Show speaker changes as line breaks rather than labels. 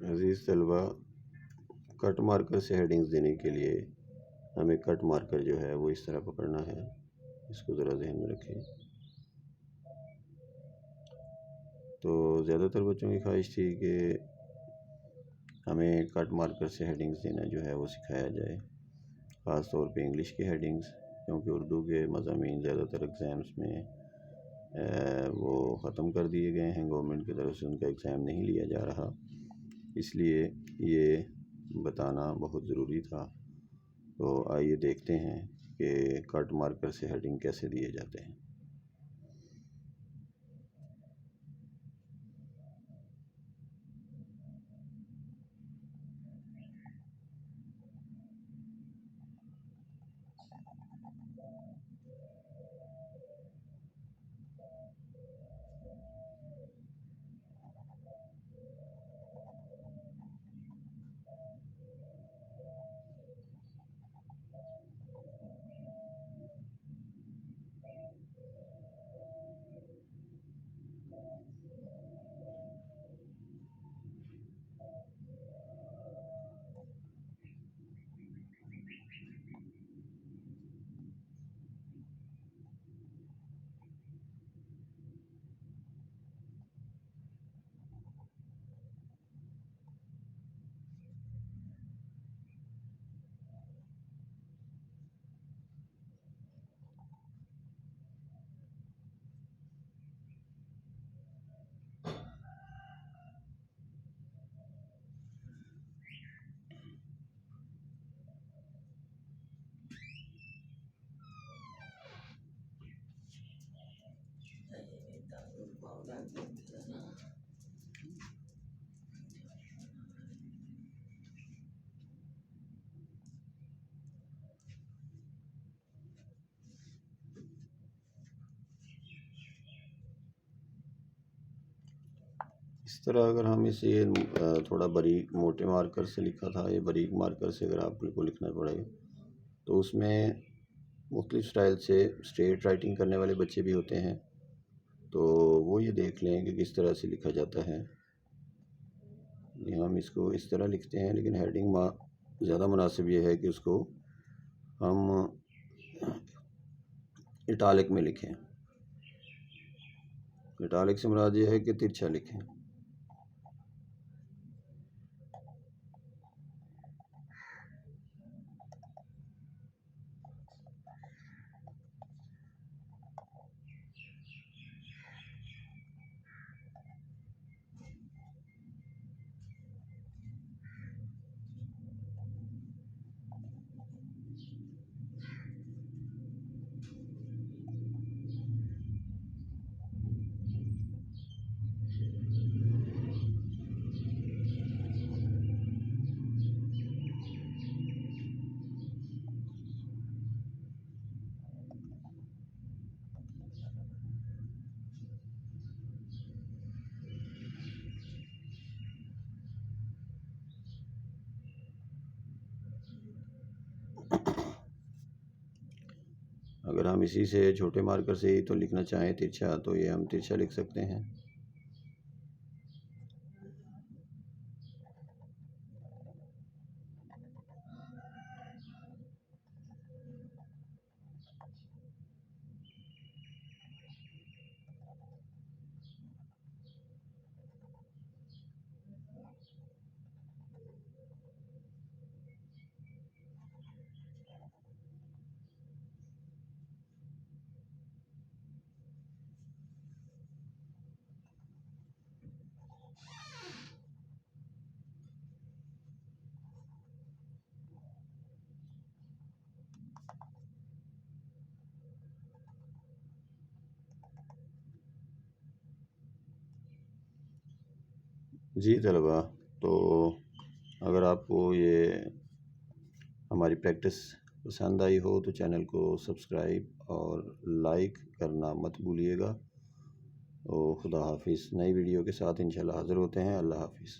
अजीज़ तलबा, cut marker से headings देने के लिए हमें कट मार्कर जो है वो इस तरह पकड़ना है। इसको ज़रा जहन में रखें। तो ज़्यादातर बच्चों की ख्वाहिश थी कि हमें कट मार्कर से हेडिंग्स देना जो है वो सिखाया जाए, ख़ास तौर पे इंग्लिश की हेडिंग्स, क्योंकि उर्दू के मज़ामीन ज़्यादातर एग्ज़ाम्स में वो ख़त्म कर दिए गए हैं। गवर्नमेंट की तरफ से उनका एग्ज़ाम नहीं लिया जा रहा, इसलिए ये बताना बहुत ज़रूरी था। तो आइए देखते हैं कि कट मार्कर से हेडिंग कैसे दिए जाते हैं। इस तरह अगर हम इसे थोड़ा बारीक मोटे मार्कर से लिखा था, ये बारीक मार्कर से अगर आपको लिखना पड़े तो उसमें मुख्तलिफ़ स्टाइल से स्ट्रेट राइटिंग करने वाले बच्चे भी होते हैं, तो वो ये देख लें कि किस तरह से लिखा जाता है। हम इसको इस तरह लिखते हैं, लेकिन हेडिंग ज़्यादा मुनासिब ये है कि उसको हम इटालिक में लिखें। इटालिक से मुराद ये है कि तिरछा लिखें। अगर हम इसी से छोटे मार्कर से ही तो लिखना चाहें तिरछा, तो ये हम तिरछा लिख सकते हैं। जी तलबा, तो अगर आपको ये हमारी प्रैक्टिस पसंद आई हो तो चैनल को सब्सक्राइब और लाइक करना मत भूलिएगा। तो खुदा हाफिज़। नई वीडियो के साथ इंशाल्लाह हाज़िर होते हैं। अल्लाह हाफिज़।